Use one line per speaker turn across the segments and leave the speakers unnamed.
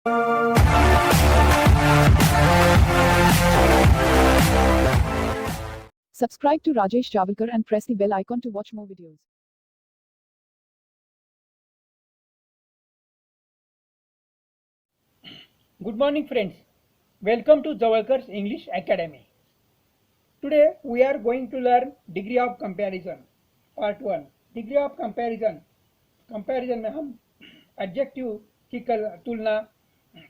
Subscribe to Rajesh Javalkar and press the bell icon to watch more videos.
Good morning friends, welcome to Javalkar's English Academy. Today we are going to learn degree of comparison part 1. Degree of comparison में हम adjective की तुलना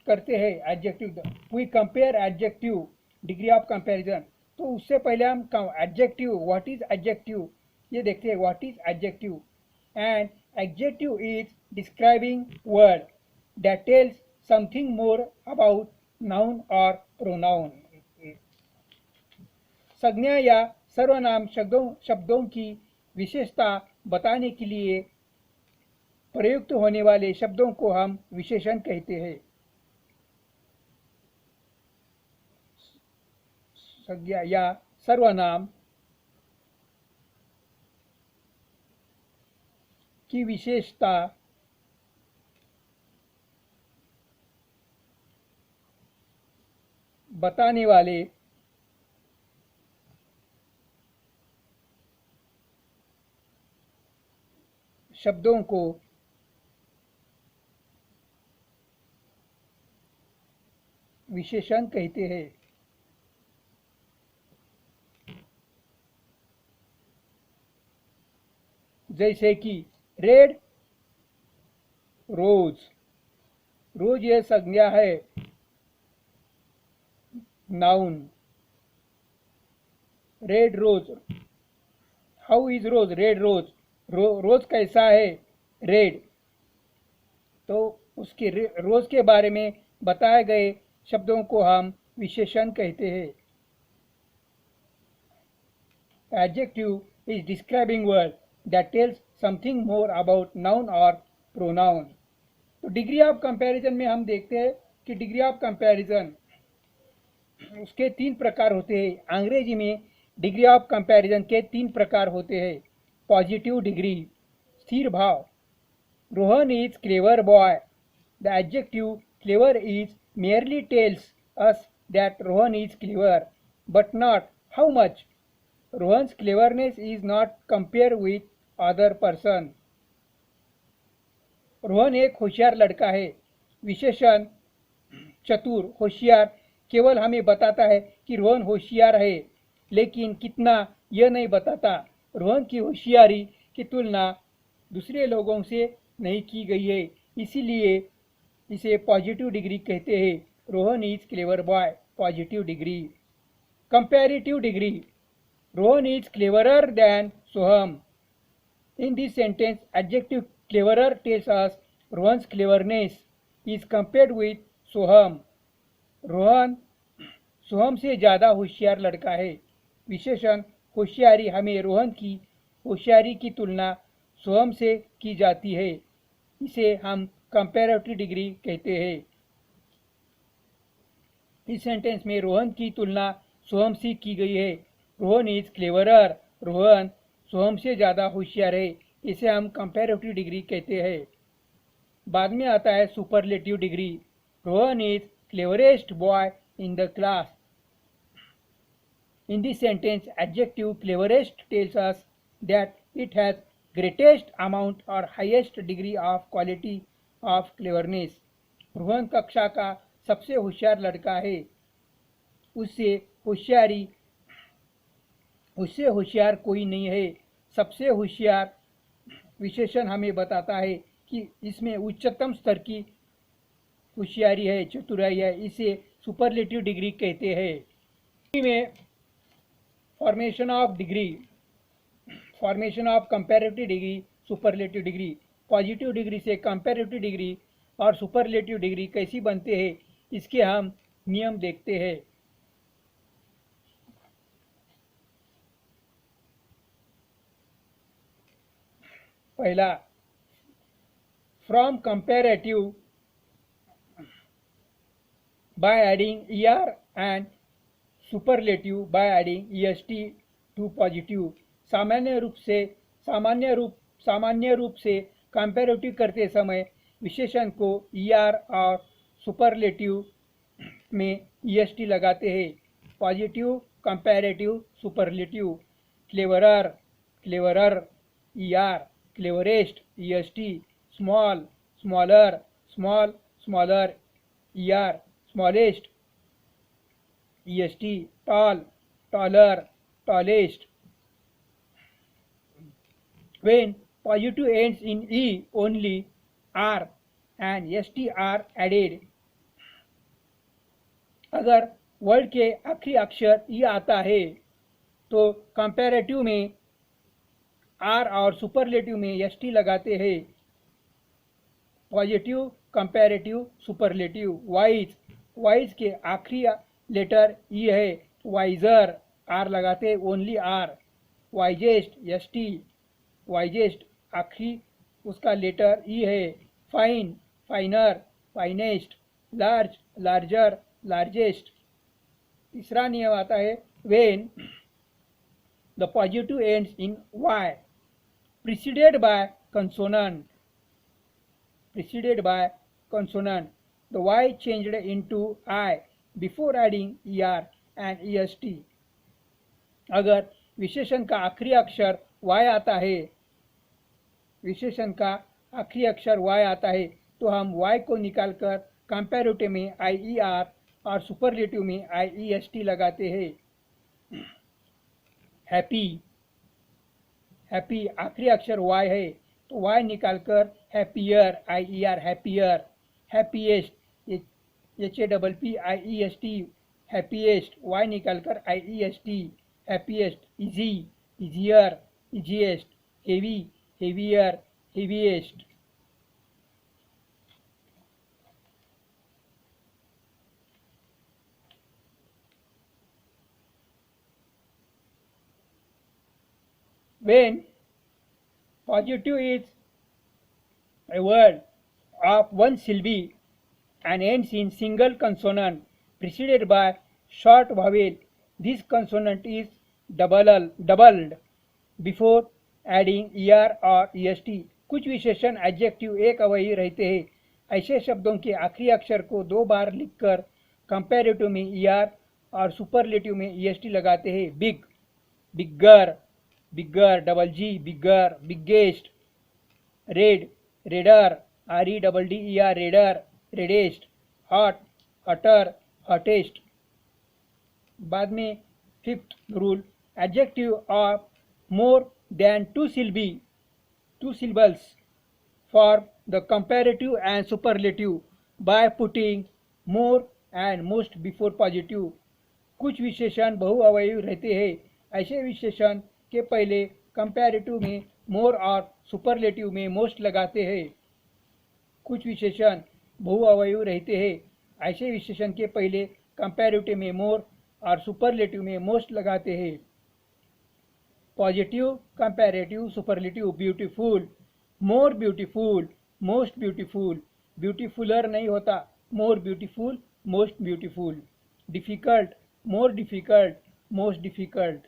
करते हैं. adjective we compare adjective degree of comparison. तो उससे पहले हम adjective what is adjective ये देखते हैं. what is adjective? And adjective is describing word that tells something more about noun or pronoun. संज्ञा या सर्वनाम शब्दों की विशेषता बताने के लिए प्रयुक्त होने वाले शब्दों को हम विशेषण कहते हैं. संज्ञा या सर्वनाम की विशेषता बताने वाले शब्दों को विशेषण कहते हैं. जैसे कि रेड रोज. रोज यह संज्ञा है, noun. Red rose. How is rose? Red rose. Rose कैसा है? रेड. तो उसके रोज के बारे में बताए गए शब्दों को हम विशेषण कहते हैं. Adjective is describing word that tells something more about noun और प्रोनाउन. तो डिग्री ऑफ कंपैरिजन में हम देखते हैं कि डिग्री ऑफ कंपैरिजन उसके 3 प्रकार होते हैं. अंग्रेजी में डिग्री ऑफ कंपैरिजन के 3 प्रकार होते हैं. पॉजिटिव डिग्री, स्थिर भाव. Rohan is clever boy. The adjective clever is merely tells us that Rohan is clever, but not how much. Rohan's cleverness is not compared with other person. Rohan एक होशियार लड़का है. विशेषण चतुर, होशियार केवल हमें बताता है कि रोहन होशियार है, लेकिन कितना यह नहीं बताता. रोहन की होशियारी की तुलना दूसरे लोगों से नहीं की गई है, इसीलिए इसे पॉजिटिव डिग्री कहते हैं. Rohan is clever boy, positive degree. Comparative degree, Rohan is cleverer than Soham. In this sentence adjective cleverer tells us Rohan's cleverness is compared with Soham. Rohan Soham से ज़्यादा होशियार लड़का है. विशेषण होशियारी, हमें रोहन की होशियारी की तुलना सोहम से की जाती है, इसे हम कंपैरेटिव डिग्री कहते हैं. इस सेंटेंस में रोहन की तुलना सोहम से की गई है. Rohan is cleverer. रोहन सोहम से ज़्यादा होशियार है, इसे हम कंपैरेटिव डिग्री कहते हैं. बाद में आता है superlative degree. Rohan is cleverest boy in the class. In this sentence, adjective cleverest tells us that it has greatest amount or highest degree of quality of cleverness. Rohan कक्षा का सबसे होशियार लड़का है. उससे होशियार कोई नहीं है. सबसे होशियार विशेषण हमें बताता है कि इसमें उच्चतम स्तर की होशियारी है, चतुराई है. इसे सुपरलेटिव डिग्री कहते हैं. में formation of degree, formation of comparative degree, superlative degree. Positive degree से कंपैरेटिव डिग्री और सुपरलेटिव डिग्री कैसी बनते हैं, इसके हम नियम देखते हैं. पहला, from comparative by adding er and superlative by adding est to positive. सामान्य रूप से कंपैरेटिव करते समय विशेषण को er और सुपरलेटिव में EST लगाते हैं। Positive, comparative, superlative. Cleverer, cleverer, ER। Cleverest, EST। Small, smaller, small, smaller, ER। Smallest, EST। Tall, taller, tallest. When positive ends in E only R and ST are added. अगर word के आखिरी अक्षर ई आता है तो comparative में are और superlative में ST लगाते हैं। Positive, comparative, superlative. Wise, wise के आखिरी लेटर ई है, वाइजर, आर लगाते only R. Wisest, ST। Wisest आखिरी उसका लेटर ई है। Fine, finer, finest. Large, larger, largest. तीसरा नियम आता है when the positive ends in Y preceded by consonant, preceded by consonant, the Y changed into I before adding ER and EST. अगर विशेषण का आखिरी अक्षर Y आता है, विशेषण का आखिरी अक्षर Y आता है तो हम Y को निकालकर कंपैरेटिव में IER और सुपरलेटिव में IEST लगाते हैं। हैप्पी, हैप्पी आखिरी अक्षर Y है तो Y निकालकर happier, IER, happier. Happiest, HAPPIEST, happiest, Y निकालकर IEST, happiest. Easy, easier, easiest. Heavy, heavier, heaviest. When positive is a word of one syllable and ends in single consonant preceded by short vowel, this consonant is doubled before adding ER or EST. कुछ विशेषण adjective एक अवयवी रहते हैं। ऐसे शब्दों के आखिरी अक्षर को दो बार लिखकर कंपैरेटिव में ER और सुपरलेटिव में EST लगाते हैं। Big, bigger, bigger, double G, bigger, biggest. Red, redder, REDDER, redder, reddest. Hot, hotter, hottest. बाद में fifth rule, adjective of more than two syllables form the comparative and superlative by putting more and most before positive. कुछ विशेषण बहुअवयवी रहते हैं। ऐसे विशेषण के पहले कंपैरेटिव में मोर और सुपरलेटिव में मोस्ट लगाते हैं। कुछ विशेषण बहुअवयवी रहते हैं। ऐसे विशेषण के पहले कंपैरेटिव में मोर और सुपरलेटिव में मोस्ट लगाते हैं। Positive, comparative, superlative. Beautiful, more beautiful, most beautiful. Beautifuller नहीं होता, more beautiful, most beautiful. Difficult, more difficult, most difficult.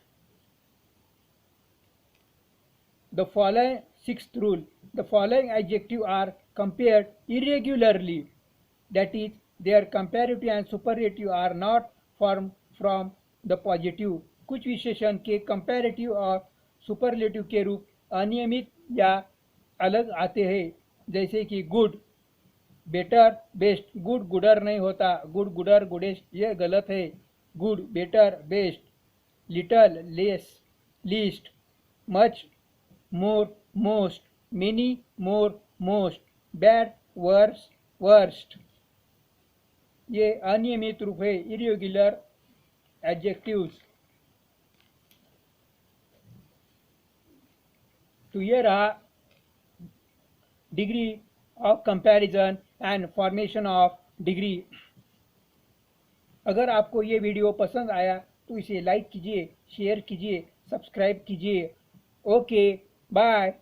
The following sixth rule, the following adjectives are compared irregularly, that is, their comparative and superlative are not formed from the positive. कुछ विशेषण के comparative और superlative के रूप अनियमित या अलग आते हैं, जैसे कि good, better, best. Good gooder नहीं होता, गुड गुडर, गुडेस्ट, यह गलत है। Good, better, best. Little, less, least. Much, more, most. Many, more, most. Bad, worse, worst. ये अनियमित रूप है, इरेग्युलर एडजेक्टिव्स। तो ये रहा degree of comparison and formation of degree. अगर आपको ये वीडियो पसंद आया तो इसे लाइक कीजिए, शेयर कीजिए, सब्सक्राइब कीजिए। Okay, bye.